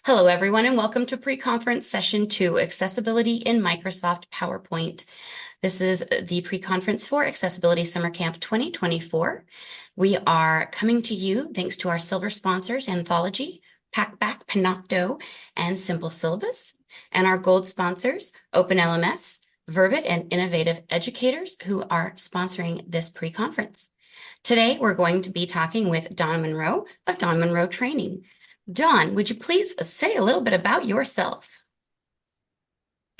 Hello, everyone, and welcome to Pre-Conference Session 2, Accessibility in Microsoft PowerPoint. This is the pre-conference for Accessibility Summer Camp 2024. We are coming to you thanks to our silver sponsors, Anthology, Packback, Panopto, and Simple Syllabus, and our gold sponsors, OpenLMS, Verbit, and Innovative Educators, who are sponsoring this pre-conference. Today, we're going to be talking with Dawn Monroe of Dawn Monroe Training. Dawn, would you please say a little bit about yourself?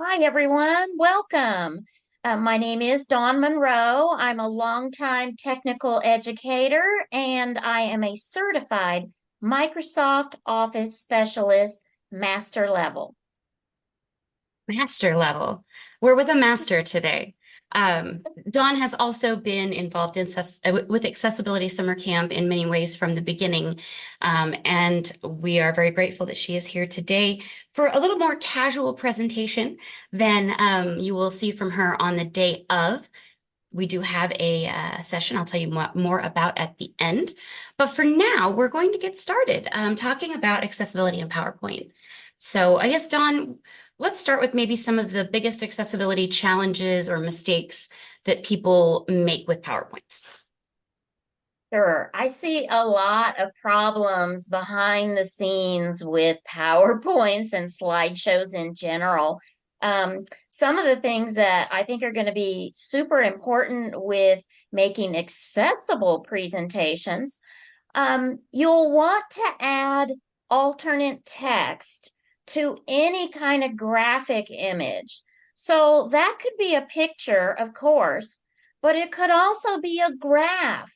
Hi, everyone. Welcome. My name is Dawn Monroe. I'm a longtime technical educator, and I am a certified Microsoft Office Specialist Master Level. Master level. We're with a master today. Dawn has also been involved in with Accessibility Summer Camp in many ways from the beginning, and we are very grateful that she is here today for a little more casual presentation than you will see from her on the day of. We do have a session I'll tell you more about at the end, but for now, we're going to get started talking about accessibility in PowerPoint. So I guess, Dawn, let's start with maybe some of the biggest accessibility challenges or mistakes that people make with PowerPoints. Sure. I see a lot of problems behind the scenes with PowerPoints and slideshows in general. Some of the things that I think are going to be super important with making accessible presentations, you'll want to add alternate text to any kind of graphic image. So that could be a picture, of course, but it could also be a graph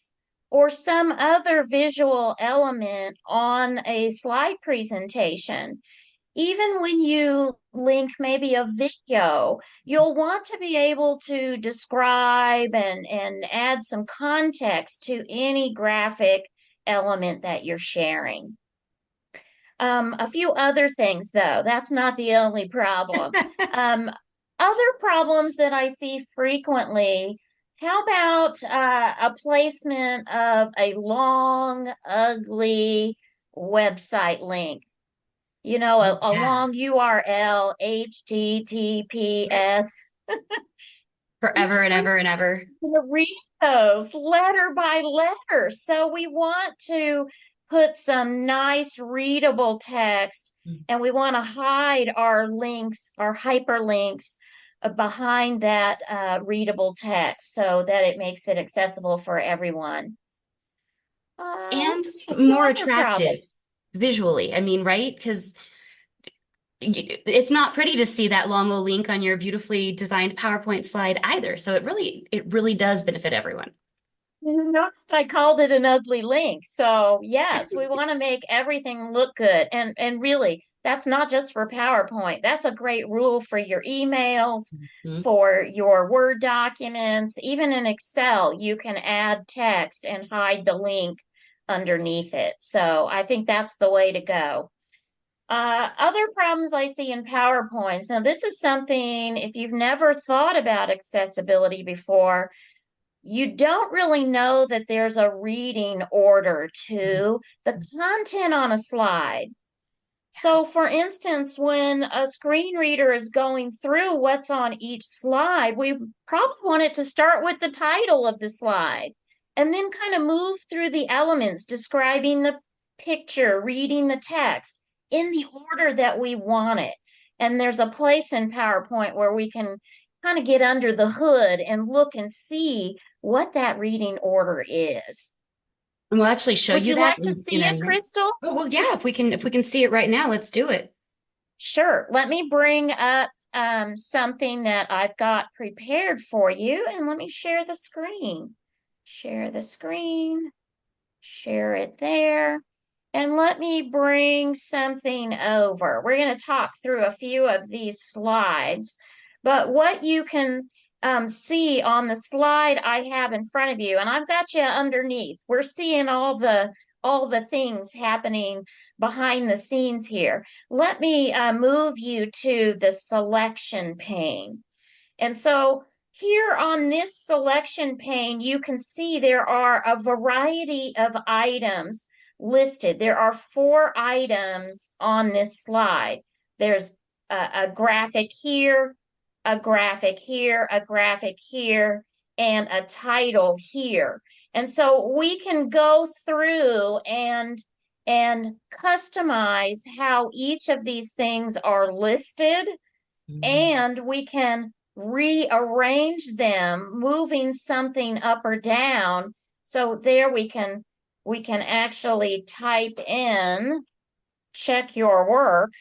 or some other visual element on a slide presentation. Even when you link maybe a video, you'll want to be able to describe and add some context to any graphic element that you're sharing. A few other things, though, that's not the only problem. Other problems that I see frequently, how about a placement of a long, ugly website link? You know, a Yeah. long URL, HTTPS. Your Forever and screen ever and ever. is going to read those letter by letter. So we want to put some nice readable text, and we want to hide our links, our hyperlinks behind that readable text so that it makes it accessible for everyone. And Let's see, a few more other attractive problems. visually. I mean, right? Because it's not pretty to see that long old link on your beautifully designed PowerPoint slide either. So it really does benefit everyone. You noticed I called it an ugly link. So yes, we want to make everything look good. And really, that's not just for PowerPoint. That's a great rule for your emails, Mhm. for your Word documents. Even in Excel, you can add text and hide the link underneath it. So I think that's the way to go. Other problems I see in PowerPoints. Now, this is something, if you've never thought about accessibility before, you don't really know that there's a reading order to the content on a slide. So, for instance, when a screen reader is going through what's on each slide, we probably want it to start with the title of the slide and then kind of move through the elements, describing the picture, reading the text in the order that we want it. And there's a place in PowerPoint where we can kind of get under the hood and look and see what that reading order is. And we'll actually show Would you you that like to in see a it, minute. Crystal? Oh, well, yeah, if we can see it right now, let's do it. Sure. Let me bring up something that I've got prepared for you, and let me share the screen. Share the screen, share it there, and let me bring something over. We're going to talk through a few of these slides, but what you can see on the slide I have in front of you, and I've got you underneath. We're seeing all the things happening behind the scenes here. Let me move you to the selection pane. And so here on this selection pane, you can see there are a variety of items listed. There are 4 items on this slide. There's a graphic here, a graphic here, a graphic here, and a title here. And so we can go through and customize how each of these things are listed, Mm. and we can rearrange them, moving something up or down. So there we can actually type in check your work,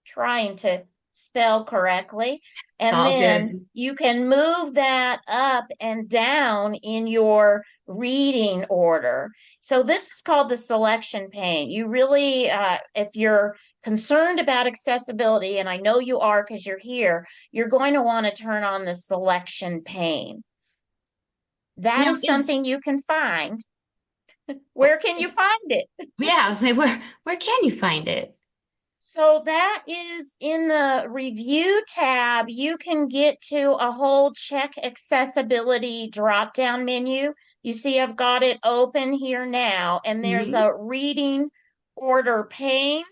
trying to spell correctly. It's And all then good. you can move that up and down in your reading order. So this is called the selection pane. You really, if you're concerned about accessibility, and I know you are because you're here, you're going to want to turn on the selection pane. That Now, is something you can find. Where can you is find it? yeah, I was like, where can you find it? So that is in the review tab. You can get to a whole check accessibility drop down menu. You see, I've got it open here now, and there's Mhm. a reading order pane.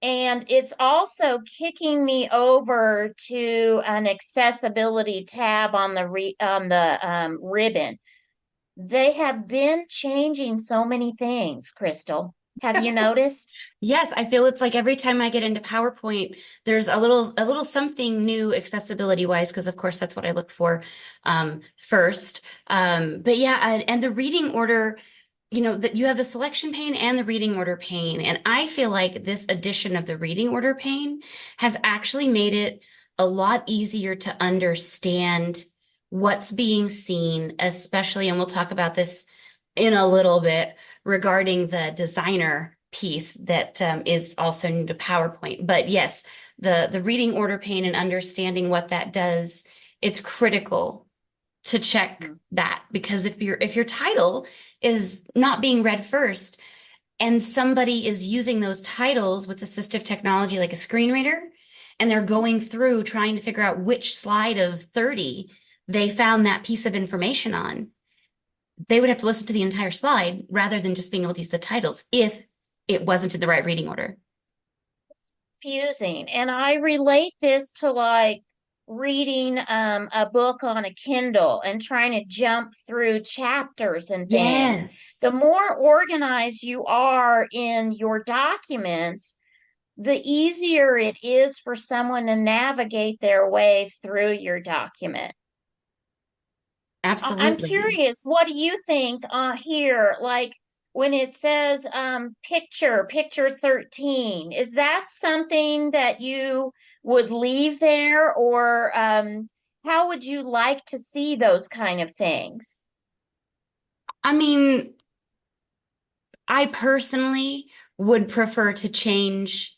And it's also kicking me over to an accessibility tab on the ribbon. They have been changing so many things, Crystal. Have you noticed? Yes, I feel it's like every time I get into PowerPoint, there's a little something new accessibility wise, because of course that's what I look for first. But yeah, and the reading order, you know, that you have the selection pane and the reading order pane, and I feel like this addition of the reading order pane has actually made it a lot easier to understand what's being seen, especially, and we'll talk about this in a little bit regarding the designer piece that is also new to PowerPoint. But yes, the reading order pane and understanding what that does, it's critical to check that, because if your title is not being read first and somebody is using those titles with assistive technology like a screen reader, and they're going through trying to figure out which slide of 30 they found that piece of information on, they would have to listen to the entire slide rather than just being able to use the titles if it wasn't in the right reading order. Confusing. And I relate this to like reading a book on a Kindle and trying to jump through chapters and things. Yes, The more organized you are in your documents, the easier it is for someone to navigate their way through your document. I'm absolutely. curious, what do you think here? Like when it says picture 13, is that something that you would leave there, or how would you like to see those kind of things? I mean, I personally would prefer to change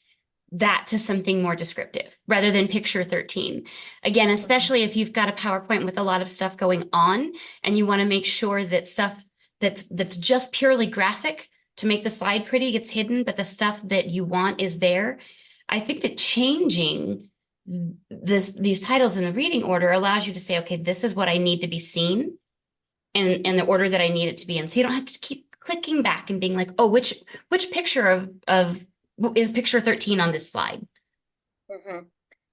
that to something more descriptive rather than picture 13. Again, Mhm. especially if you've got a PowerPoint with a lot of stuff going on and you want to make sure that stuff that's just purely graphic to make the slide pretty gets hidden, but the stuff that you want is there. I think that changing these titles in the reading order allows you to say, okay, this is what I need to be seen and the order that I need it to be in. So you don't have to keep clicking back and being like, oh, which picture of is picture 13 on this slide? Mhm.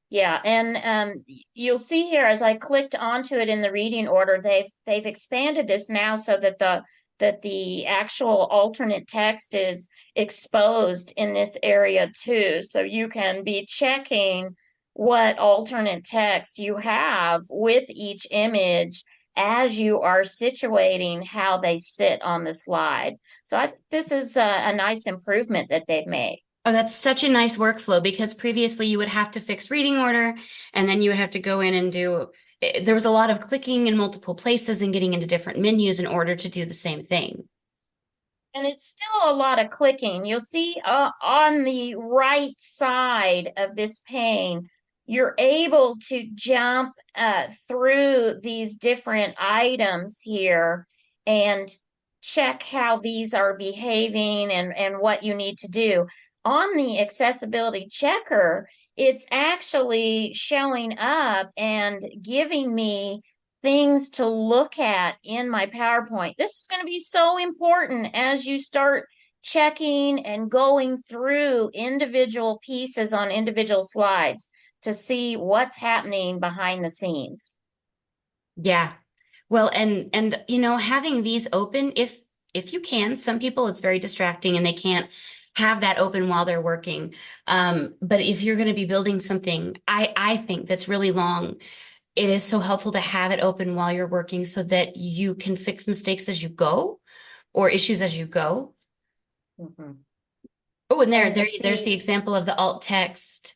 Yeah, and you'll see here as I clicked onto it in the reading order, they've expanded this now so that the actual alternate text is exposed in this area too. So you can be checking what alternate text you have with each image as you are situating how they sit on the slide. So I think this is a nice improvement that they've made. Oh, that's such a nice workflow, because previously you would have to fix reading order and then you would have to go in and do, there was a lot of clicking in multiple places and getting into different menus in order to do the same thing. And it's still a lot of clicking. You'll see on the right side of this pane, you're able to jump through these different items here and check how these are behaving and what you need to do. On the accessibility checker, it's actually showing up and giving me things to look at in my PowerPoint. This is going to be so important as you start checking and going through individual pieces on individual slides to see what's happening behind the scenes. Yeah. Well, and having these open, if you can, some people it's very distracting and they can't have that open while they're working. But if you're going to be building something, I think that's really long, it is so helpful to have it open while you're working so that you can fix mistakes as you go or issues as you go. Mhm. Oh, and And there's see, the example of the alt text.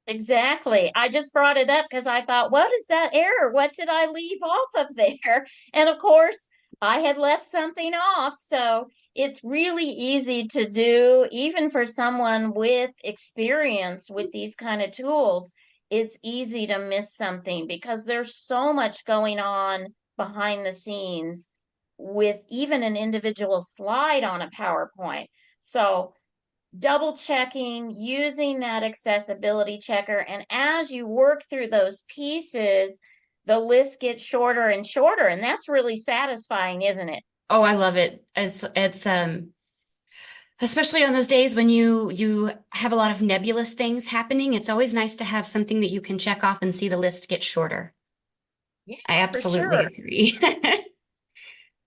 exactly. I just brought it up because I thought, what is that error? What did I leave off of there? And of course, I had left something off. So it's really easy to do, even for someone with experience with these kind of tools. It's easy to miss something because there's so much going on behind the scenes with even an individual slide on a PowerPoint. So double checking, using that accessibility checker. And as you work through those pieces, the list gets shorter and shorter. And that's really satisfying, isn't it? Oh, I love it. It's especially on those days when you have a lot of nebulous things happening, it's always nice to have something that you can check off and see the list get shorter. Yeah, I for absolutely sure. agree.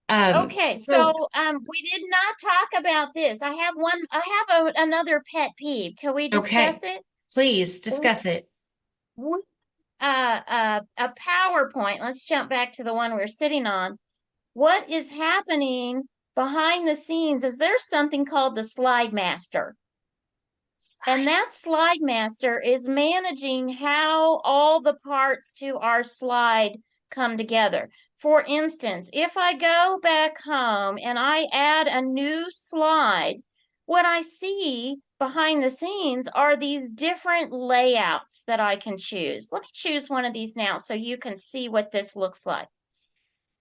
Okay, So so we did not talk about this. I have another pet peeve. Can we discuss okay, it? please discuss it. W- a PowerPoint. Let's jump back to the one we're sitting on. What is happening behind the scenes is there's something called the slide master. And that slide master is managing how all the parts to our slide come together. For instance, if I go back home and I add a new slide, what I see behind the scenes are these different layouts that I can choose. Let me choose one of these now so you can see what this looks like.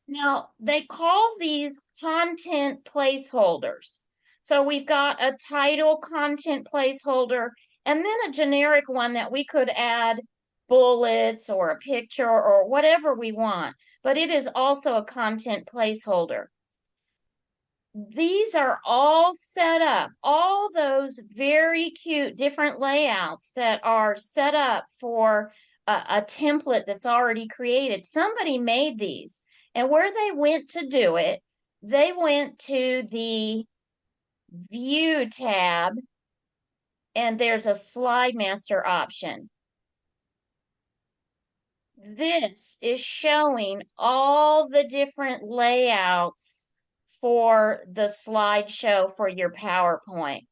Now, they call these content placeholders. So we've got a title content placeholder and then a generic one that we could add bullets or a picture or whatever we want, but it is also a content placeholder. These are all set up, all those very cute different layouts that are set up for a template that's already created. Somebody made these, and where they went to do it, they went to the View tab, and there's a Slide Master option. This is showing all the different layouts for the slideshow for your PowerPoint.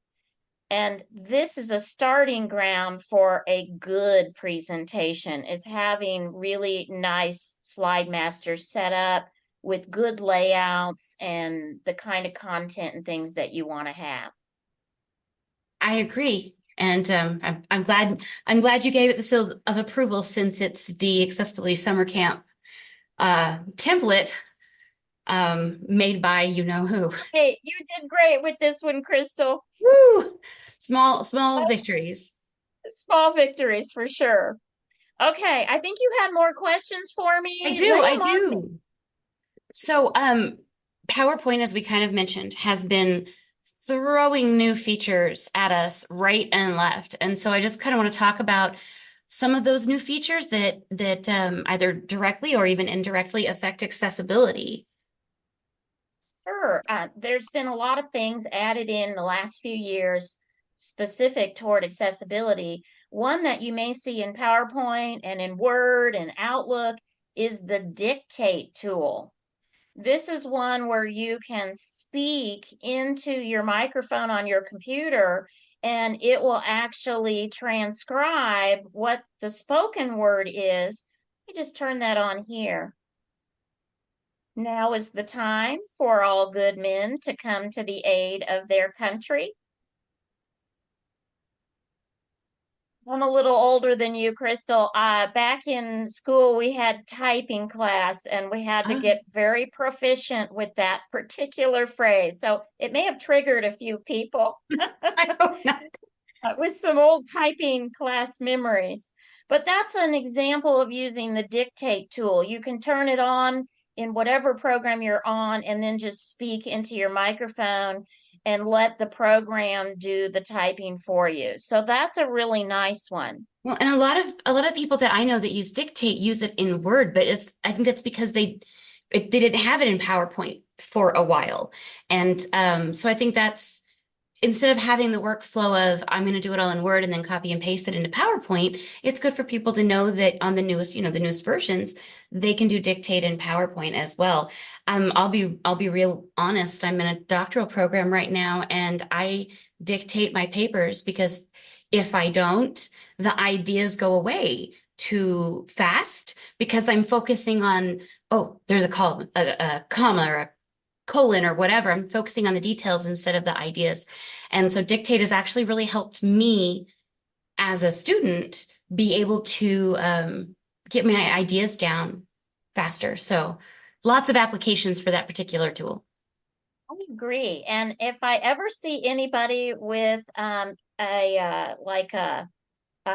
And this is a starting ground for a good presentation, is having really nice slide masters set up with good layouts and the kind of content and things that you want to have. I agree. And I'm glad you gave it the seal of approval since it's the Accessibility Summer Camp template made by you know who. Hey, you did great with this one, Crystal. Woo! Small victories. Small victories for sure. Okay, I think you had more questions for I me. do, Lay I them on me. do. So, PowerPoint, as we kind of mentioned, has been throwing new features at us right and left. And so I just kind of want to talk about some of those new features that either directly or even indirectly affect accessibility. Sure. There's been a lot of things added in the last few years specific toward accessibility. One that you may see in PowerPoint and in Word and Outlook is the dictate tool. This is one where you can speak into your microphone on your computer and it will actually transcribe what the spoken word is. Let me just turn that on here. Now is the time for all good men to come to the aid of their country. I'm a little older than you, Crystal. Back in school, we had typing class and we had to Oh, get very proficient with that particular phrase. So it may have triggered a few people I hope not. with some old typing class memories. But that's an example of using the dictate tool. You can turn it on in whatever program you're on and then just speak into your microphone and let the program do the typing for you. So that's a really nice one. Well, and a lot of people that I know that use Dictate use it in Word, but I think that's because they didn't have it in PowerPoint for a while. And so I think that's instead of having the workflow of I'm going to do it all in Word and then copy and paste it into PowerPoint, it's good for people to know that on the newest, the newest versions, they can do Dictate in PowerPoint as well. I'll be real honest. I'm in a doctoral program right now, and I dictate my papers because if I don't, the ideas go away too fast because I'm focusing on, oh, there's a comma or a colon or whatever. I'm focusing on the details instead of the ideas. And so Dictate has actually really helped me as a student be able to get my ideas down faster. So lots of applications for that particular tool. I agree. And if I ever see anybody with a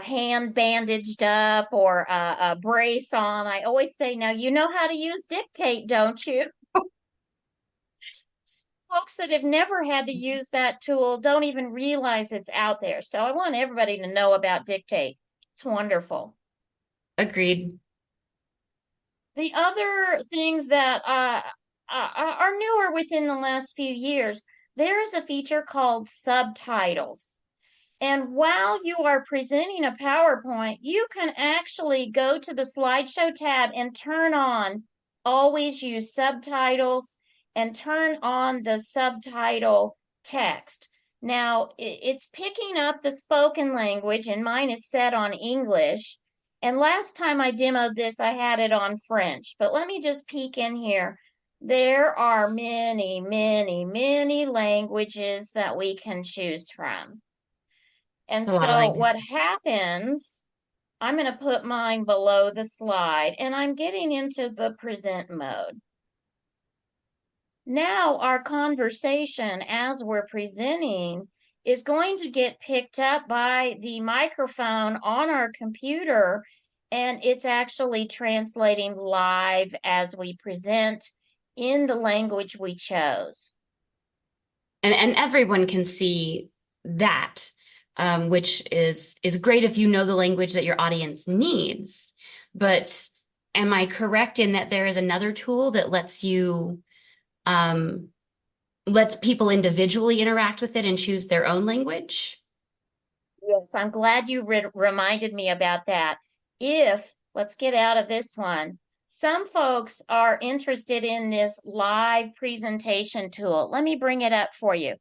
hand bandaged up or a brace on, I always say, now you know how to use dictate, don't you? Folks that have never had to use that tool don't even realize it's out there. So I want everybody to know about dictate. It's wonderful. Agreed. The other things that are newer within the last few years, there is a feature called subtitles. And while you are presenting a PowerPoint, you can actually go to the slideshow tab and turn on always use subtitles and turn on the subtitle text. Now, it's picking up the spoken language, and mine is set on English. And last time I demoed this, I had it on French. But let me just peek in here. There are many, many, many languages that we can choose from. And It's a lot of so language. what happens, I'm going to put mine below the slide and I'm getting into the present mode. Now our conversation as we're presenting is going to get picked up by the microphone on our computer, and it's actually translating live as we present in the language we chose. And everyone can see that, which is great if you know the language that your audience needs. But am I correct in that there is another tool that um, lets people individually interact with it and choose their own language? Yes, I'm glad you reminded me about that. Let's get out of this one. Some folks are interested in this live presentation tool. Let me bring it up for you.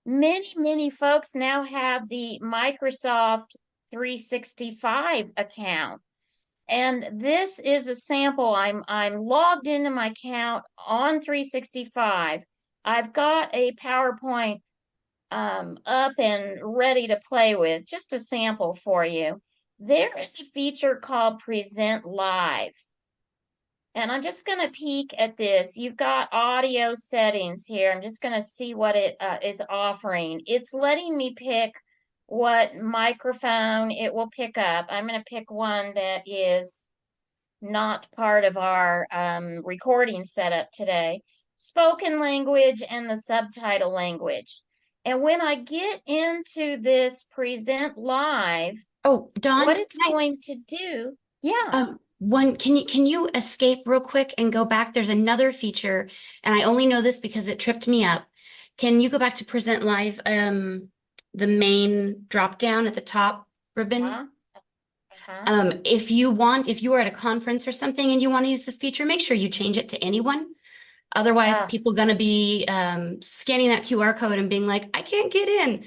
Many, many folks now have the Microsoft 365 account. And this is a sample. I'm logged into my account on 365. I've got a PowerPoint up and ready to play with. Just a sample for you. There is a feature called Present Live. And I'm just going to peek at this. You've got audio settings here. I'm just going to see what it is offering. It's letting me pick what microphone it will pick up. I'm going to pick one that is not part of our recording setup today. Spoken language and the subtitle language. And when I get into this present live, Oh, Dawn, what it's going to do, yeah. one, can you escape real quick and go back? There's another feature, and I only know this because it tripped me up. Can you go back to Present Live, the main drop down at the top ribbon? Uh, uh-huh. If you are at a conference or something and you want to use this feature, make sure you change it to anyone. Otherwise, Uh, people gonna be scanning that QR code and being like, I can't get in.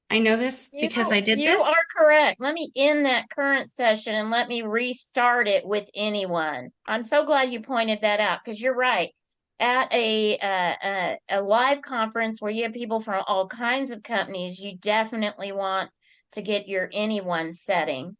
I know this You because I did you this. are correct. Let me end that current session and let me restart it with anyone. I'm so glad you pointed that out because you're right. At a live conference where you have people from all kinds of companies, you definitely want to get your anyone setting.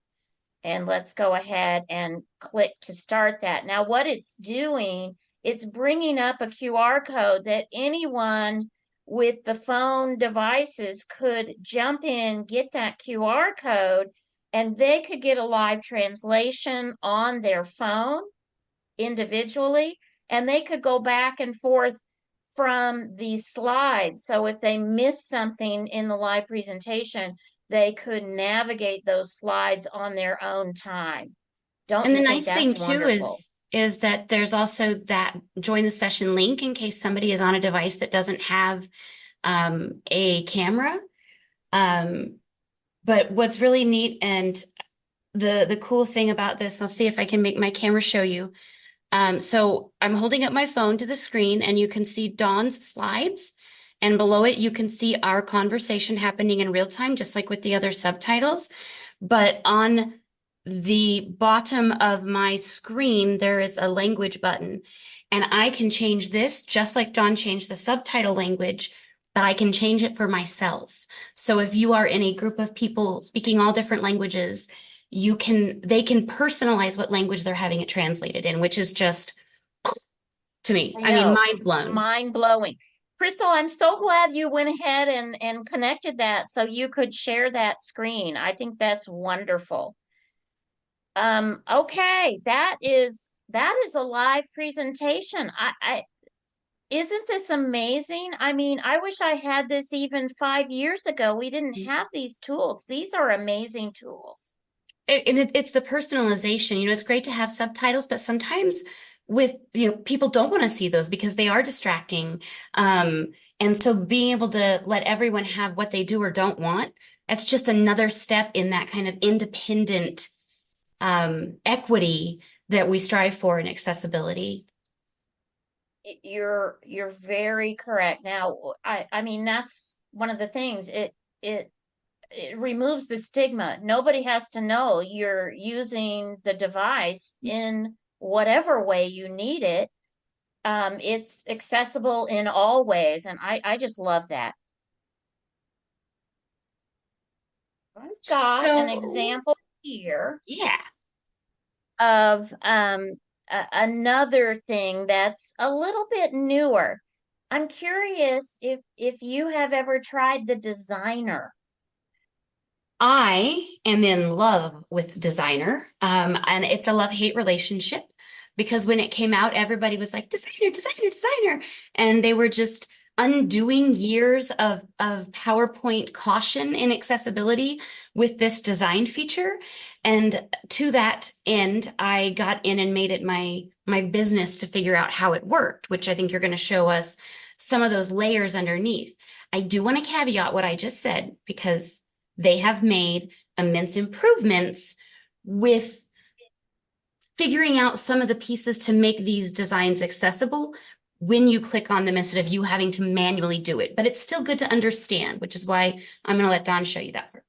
And let's go ahead and click to start that. Now, what it's doing, it's bringing up a QR code that anyone with the phone devices could jump in, get that QR code, and they could get a live translation on their phone individually, and they could go back and forth from the slides. So if they missed something in the live presentation, they could navigate those slides on their own time. Don't And the you think nice thing that's too wonderful? is that there's also that join the session link in case somebody is on a device that doesn't have a camera. Um, but what's really neat and the cool thing about this, I'll see if I can make my camera show you. So I'm holding up my phone to the screen and you can see Dawn's slides. And below it, you can see our conversation happening in real time, just like with the other subtitles. But on the bottom of my screen, there is a language button. And I can change this just like Dawn changed the subtitle language, but I can change it for myself. So if you are in a group of people speaking all different languages, they can personalize what language they're having it translated in, which is just to me, I I mean, know, mind blown. mind blowing. Crystal, I'm so glad you went ahead and connected that so you could share that screen. I think that's wonderful. Okay, that is a live presentation. I isn't this amazing? I mean, I wish I had this even 5 years ago. We didn't have these tools. These are amazing tools. It's the personalization. You know, it's great to have subtitles, but sometimes people don't want to see those because they are distracting. And so being able to let everyone have what they do or don't want, that's just another step in that kind of independent equity that we strive for in accessibility. You're very correct. Now, I mean that's one of the things. It it removes the stigma. Nobody has to know you're using the device in whatever way you need it. It's accessible in all ways, and I just love that. I've got an So, example here yeah. of another thing that's a little bit newer. I'm curious if you have ever tried the designer. I am in love with designer, and it's a love-hate relationship because when it came out, everybody was like, designer, designer, designer. And they were just undoing years of PowerPoint caution in accessibility with this design feature. And to that end, I got in and made it my business to figure out how it worked, which I think you're going to show us some of those layers underneath. I do want to caveat what I just said because they have made immense improvements with figuring out some of the pieces to make these designs accessible when you click on them instead of you having to manually do it. But it's still good to understand, which is why I'm going to let Don show you that part.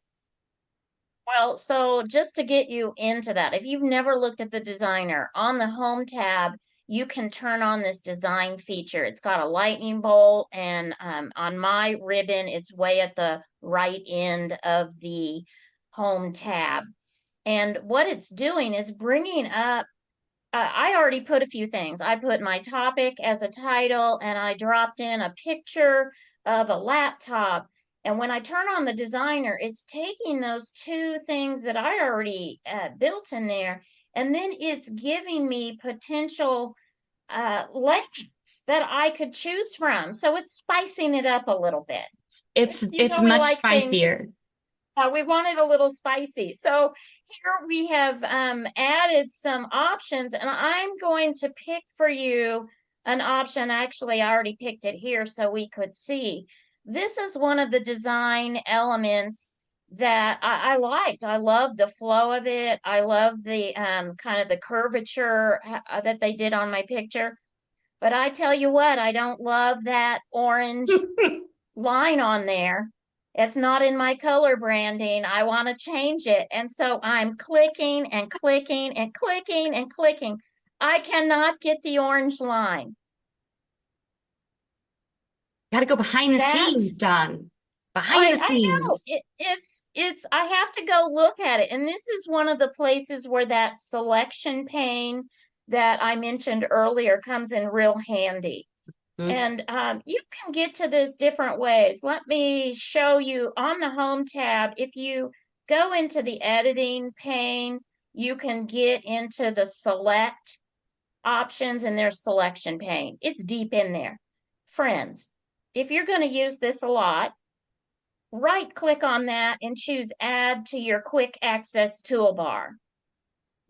Well, so just to get you into that, if you've never looked at the designer, on the home tab, you can turn on this design feature. It's got a lightning bolt, and on my ribbon, it's way at the right end of the home tab. And what it's doing is bringing up, I already put a few things. I put my topic as a title, and I dropped in a picture of a laptop. And when I turn on the designer, it's taking those two things that I already built in there, and then it's giving me potential layouts that I could choose from. So it's spicing it up a little bit. You It's know, we much like things, spicier. we want it a little spicy. So here we have added some options, and I'm going to pick for you an option. Actually, I already picked it here so we could see. This is one of the design elements that I liked. I love the flow of it. I love the kind of the curvature that they did on my picture. But I tell you what, I don't love that orange line on there. It's not in my color branding. I want to change it. And so I'm clicking and clicking and clicking and clicking. I cannot get the orange line. Got to go behind the That scenes, Don. Behind I the I know scenes. it's I have to go look at it. And this is one of the places where that selection pane that I mentioned earlier comes in real handy. Mm. And you can get to this different ways. Let me show you on the home tab. If you go into the editing pane. You can get into the select options and there's selection pane. It's deep in there. Friends, if you're going to use this a lot, right click on that and choose add to your quick access toolbar.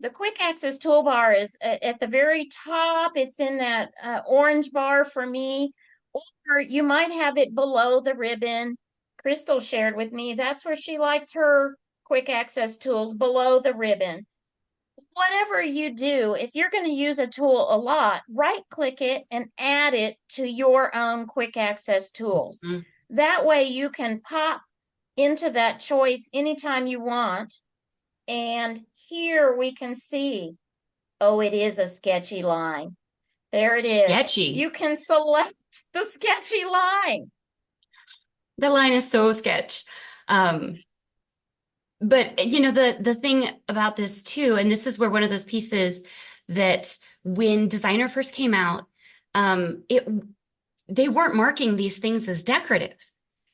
The quick access toolbar is at the very top. It's in that orange bar for me, or you might have it below the ribbon. Crystal shared with me that's where she likes her quick access tools, below the ribbon. Whatever you do, if you're going to use a tool a lot, right click it and add it to your own quick access tools. Mhm. That way you can pop into that choice anytime you want. And here we can see, oh, it is a sketchy line. There it is. Sketchy. You can select the sketchy line. The line is so sketch. Um, but you know, the thing about this too, and this is where one of those pieces that when designer first came out, it they weren't marking these things as decorative.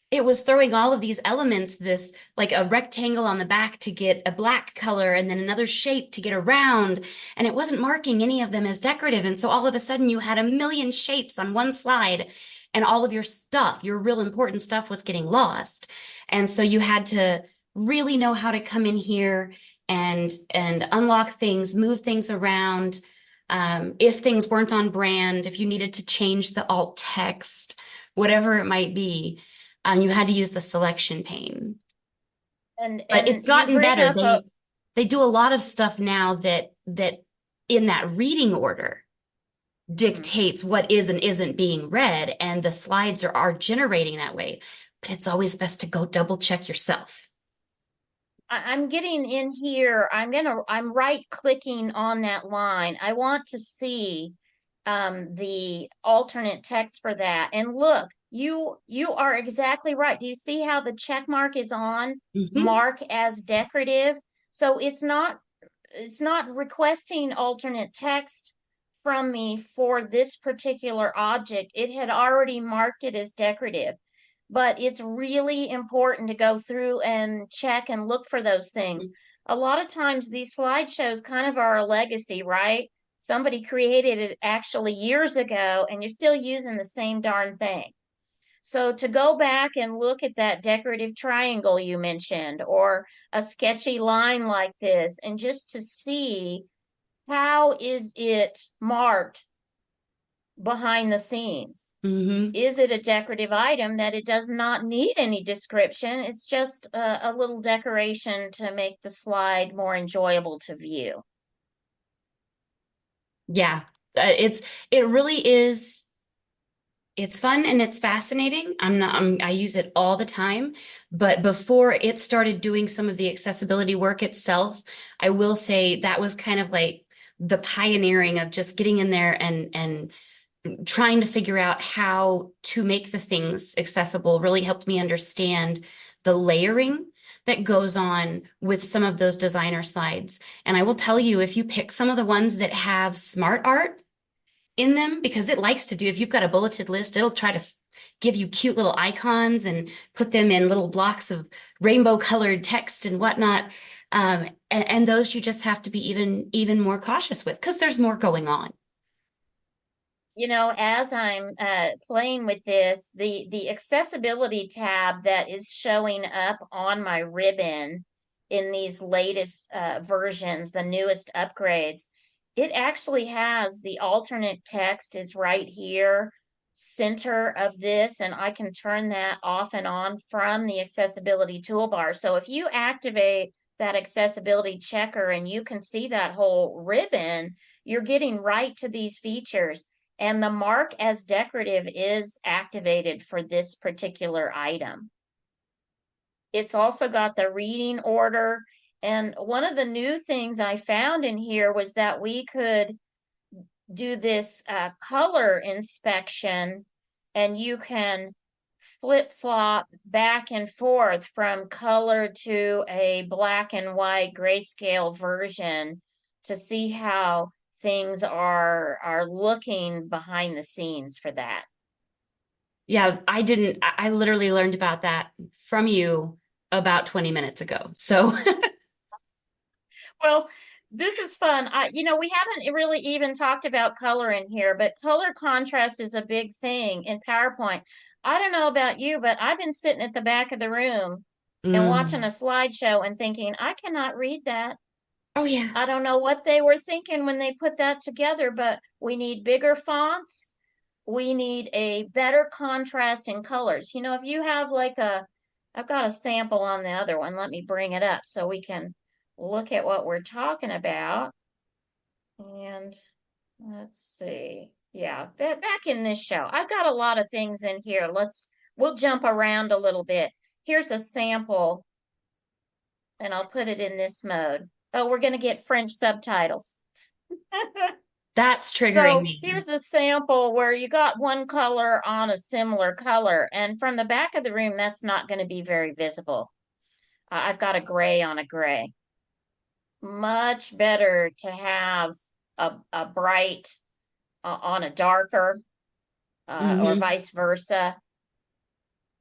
It was throwing all of these elements, this like a rectangle on the back to get a black color and then another shape to get a round. And it wasn't marking any of them as decorative. And so all of a sudden you had a million shapes on one slide and all of your stuff, your real important stuff was getting lost. And so you had to really know how to come in here and unlock things, move things around. If things weren't on brand, if you needed to change the alt text, whatever it might be, you had to use the selection pane. But And it's you gotten bring better. up a They do a lot of stuff now that in that reading order dictates what is and isn't being read, and the slides are generating that way. But it's always best to go double check yourself. I'm getting in here. I'm right clicking on that line. I want to see the alternate text for that. And look, you are exactly right. Do you see how the check mark is on Mhm. mark as decorative? So it's not requesting alternate text from me for this particular object. It had already marked it as decorative, but it's really important to go through and check and look for those things. A lot of times these slideshows kind of are a legacy, right? Somebody created it actually years ago and you're still using the same darn thing. So to go back and look at that decorative triangle you mentioned, or a sketchy line like this, and just to see how is it marked behind the scenes. Mhm. Is it a decorative item that it does not need any description? It's just a little decoration to make the slide more enjoyable to view. Yeah, it really is. It's fun and it's fascinating. I use it all the time, but before it started doing some of the accessibility work itself, I will say that was kind of like the pioneering of just getting in there and trying to figure out how to make the things accessible really helped me understand the layering that goes on with some of those designer slides. And I will tell you, if you pick some of the ones that have smart art in them, because it likes to do, if you've got a bulleted list, it'll try to give you cute little icons and put them in little blocks of rainbow colored text and whatnot. And those you just have to be even more cautious with because there's more going on. As I'm playing with this, the accessibility tab that is showing up on my ribbon in these latest versions, the newest upgrades, it actually has the alternate text is right here, center of this, and I can turn that off and on from the accessibility toolbar. So if you activate that accessibility checker and you can see that whole ribbon, you're getting right to these features. And the mark as decorative is activated for this particular item. It's also got the reading order. And one of the new things I found in here was that we could do this color inspection, and you can flip flop back and forth from color to a black and white grayscale version to see how things are looking behind the scenes for that. Yeah, I didn't, I literally learned about that from you about 20 minutes ago. So, Well, this is fun. We haven't really even talked about color in here, but color contrast is a big thing in PowerPoint. I don't know about you, but I've been sitting at the back of the room and watching a mm. slideshow and thinking, I cannot read that. Oh yeah. I don't know what they were thinking when they put that together, but we need bigger fonts. We need a better contrast in colors. If you have I've got a sample on the other one. Let me bring it up so we can look at what we're talking about. And let's see. Yeah, back in this show, I've got a lot of things in here. We'll jump around a little bit. Here's a sample, and I'll put it in this mode. Oh, we're going to get French subtitles. That's triggering So me. here's a sample where you got one color on a similar color, and from the back of the room, that's not going to be very visible. I've got a gray on a gray. Much better to have a bright on a darker, or Hmm. vice versa.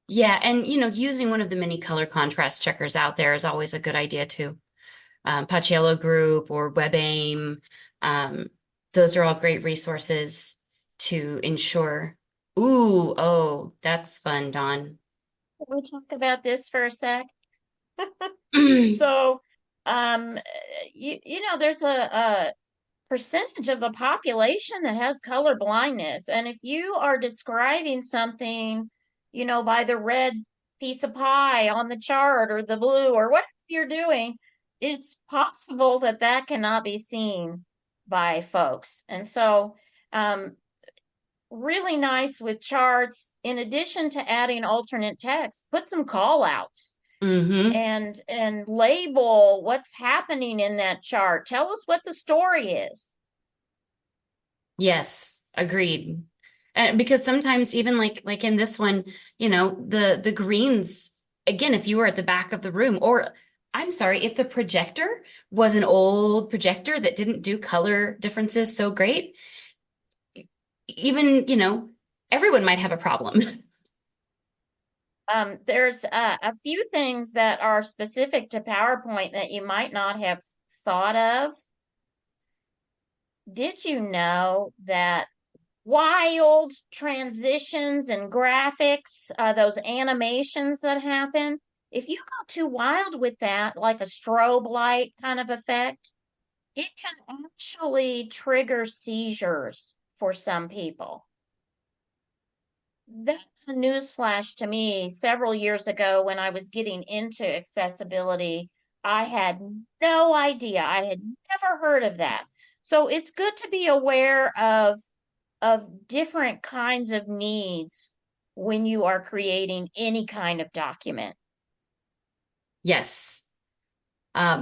Yeah, and using one of the many color contrast checkers out there is always a good idea too. Paciello Group or WebAIM, um, those are all great resources to ensure. Ooh, oh, that's fun, Dawn. Can we talk about this for a sec? So, um, there's a percentage of the population that has color blindness. And if you are describing something, by the red piece of pie on the chart or the blue or whatever you're doing, it's possible that that cannot be seen by folks. And so, um, really nice with charts. In addition to adding alternate text, put some call outs Hmm. and label what's happening in that chart. Tell us what the story is. Yes, agreed. Because sometimes even like in this one, the greens, again, if you were at the back of the room, or I'm sorry, if the projector was an old projector that didn't do color differences so great, even, everyone might have a problem. There's a few things that are specific to PowerPoint that you might not have thought of. Did you know that wild transitions and graphics, those animations that happen, if you go too wild with that, like a strobe light kind of effect, it can actually trigger seizures for some people. That's a newsflash to me. Several years ago, when I was getting into accessibility, I had no idea. I had never heard of that. So it's good to be aware of different kinds of needs when you are creating any kind of document. Yes.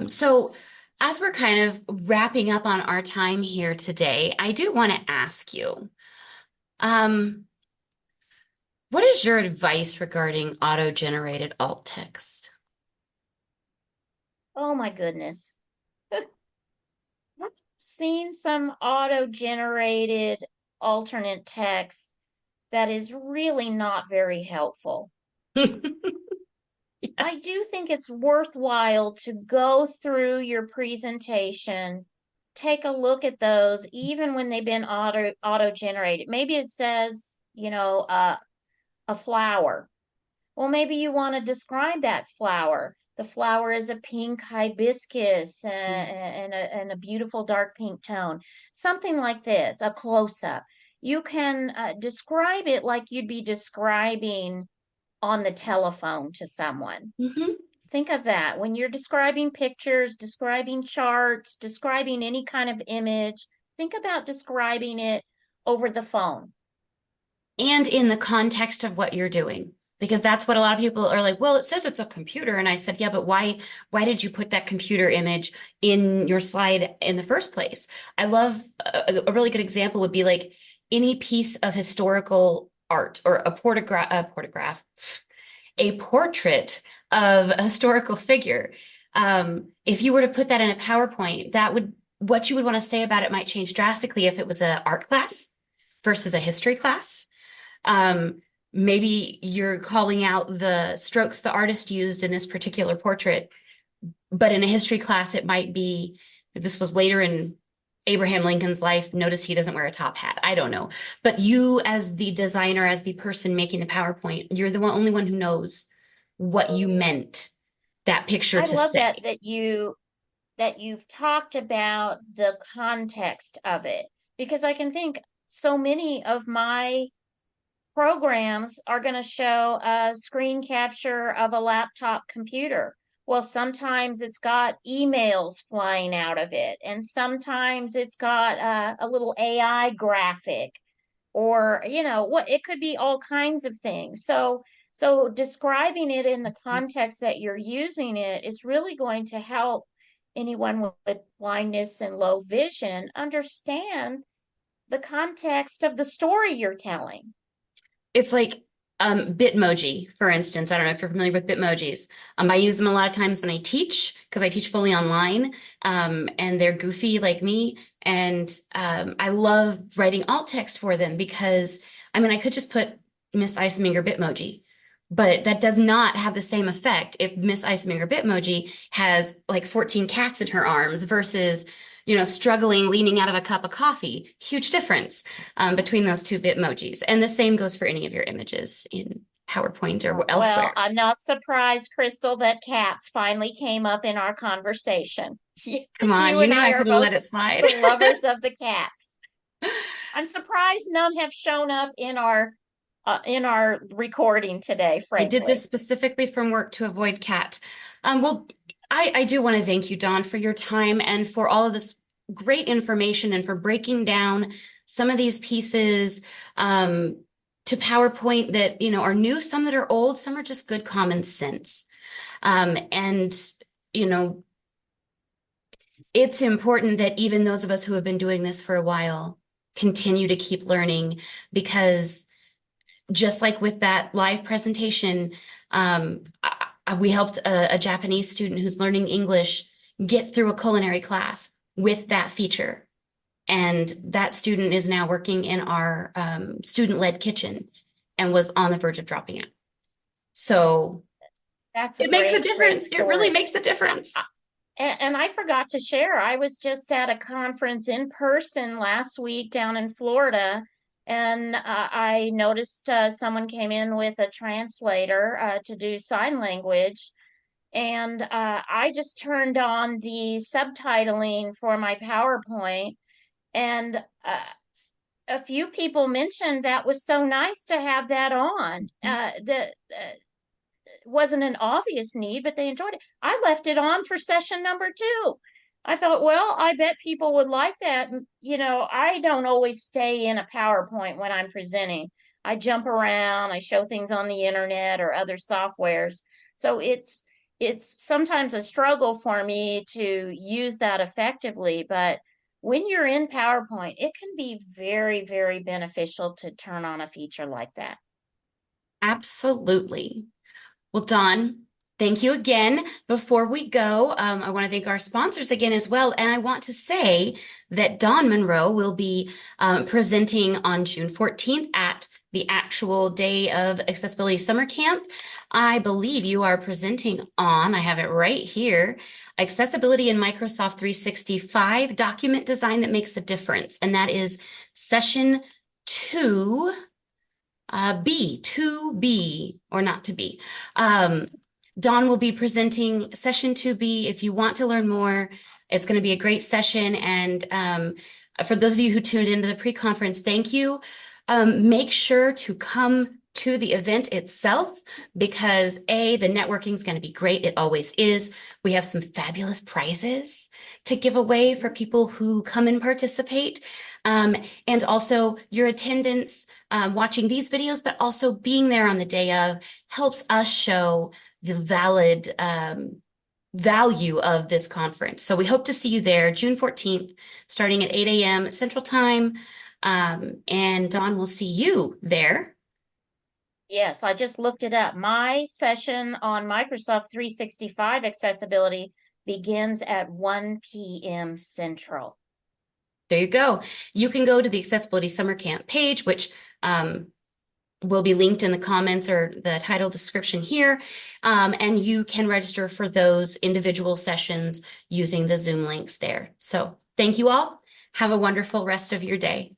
So as we're kind of wrapping up on our time here today, I do want to ask you, um, what is your advice regarding auto-generated alt text? Oh my goodness. I've seen some auto-generated alternate text that is really not very helpful. I Yes. do think it's worthwhile to go through your presentation, take a look at those, even when they've been auto generated. Maybe it says, a flower. Well, maybe you want to describe that flower. The flower is a pink hibiscus and a beautiful dark pink tone. Something like this, a close up. You can describe it like you'd be describing on the telephone to someone. Hmm. Think of that. When you're describing pictures, describing charts, describing any kind of image, think about describing it over the phone. And in the context of what you're doing. Because that's what a lot of people are like, well, it says it's a computer. And I said, yeah, but why did you put that computer image in your slide in the first place? I love a really good example would be like any piece of historical art or a portrait of a historical figure. If you were to put that in a PowerPoint, what you would want to say about it might change drastically if it was an art class versus a history class. Um, maybe you're calling out the strokes the artist used in this particular portrait, but in a history class, it might be, if this was later in Abraham Lincoln's life, notice he doesn't wear a top hat. I don't know. But you, as the designer, as the person making the PowerPoint, you're the only one who knows what you meant that picture I to love say. that you've talked about the context of it, because I can think so many of my programs are going to show a screen capture of a laptop computer. Well, sometimes it's got emails flying out of it, and sometimes it's got a little AI graphic, or what, it could be all kinds of things. So describing it in the context that you're using it is really going to help anyone with blindness and low vision understand the context of the story you're telling. It's like Bitmoji, for instance. I don't know if you're familiar with Bitmojis. I use them a lot of times when I teach because I teach fully online, and they're goofy like me. And I love writing alt text for them because, I mean, I could just put Miss Iseminger Bitmoji, but that does not have the same effect if Miss Iseminger Bitmoji has like 14 cats in her arms versus, struggling, leaning out of a cup of coffee. Huge difference between those two Bitmojis. And the same goes for any of your images in PowerPoint or Well, elsewhere. I'm not surprised, Crystal, that cats finally came up in our conversation. Come on, You you and knew I I are couldn't both let it slide. lovers of the cats. I'm surprised none have shown up in our recording today, I did this frankly. specifically from work to avoid cat. Well, I do want to thank you, Dawn, for your time and for all of this great information and for breaking down some of these pieces to PowerPoint that, are new, some that are old, some are just good common sense. And, you know, it's important that even those of us who have been doing this for a while continue to keep learning because just like with that live presentation, we helped a Japanese student who's learning English get through a culinary class with that feature. And that student is now working in our student-led kitchen and was on the verge of dropping out. So That's a it makes a great difference. It really story. makes a difference. And I forgot to share, I was just at a conference in person last week down in Florida, and I noticed someone came in with a translator to do sign language. And I just turned on the subtitling for my PowerPoint, and a few people mentioned that was so nice to have that on. The wasn't an obvious need, but they enjoyed it. I left it on for session number two. I thought, well, I bet people would like that. I don't always stay in a PowerPoint when I'm presenting. I jump around, I show things on the internet or other softwares. So it's sometimes a struggle for me to use that effectively, but when you're in PowerPoint, it can be very, very beneficial to turn on a feature like that. Absolutely. Well, Dawn, thank you again. Before we go, I want to thank our sponsors again as well. And I want to say that Dawn Monroe will be presenting on June 14th at the actual day of Accessibility Summer Camp. I believe you are presenting on, I have it right here, Accessibility in Microsoft 365, document design that makes a difference. And that is session 2. B, to be or not to be. Dawn will be presenting session 2B. If you want to learn more, it's going to be a great session. And for those of you who tuned into the pre-conference, thank you. Make sure to come to the event itself because the networking is going to be great. It always is. We have some fabulous prizes to give away for people who come and participate. And also your attendance, watching these videos, but also being there on the day of helps us show the valid value of this conference. So we hope to see you there June 14th, starting at 8 a.m. Central Time. And Dawn will see you there. Yes, I just looked it up. My session on Microsoft 365 accessibility begins at 1 p.m. Central. There you go. You can go to the Accessibility Summer Camp page, which will be linked in the comments or the title description here. And you can register for those individual sessions using the Zoom links there. So thank you all. Have a wonderful rest of your day.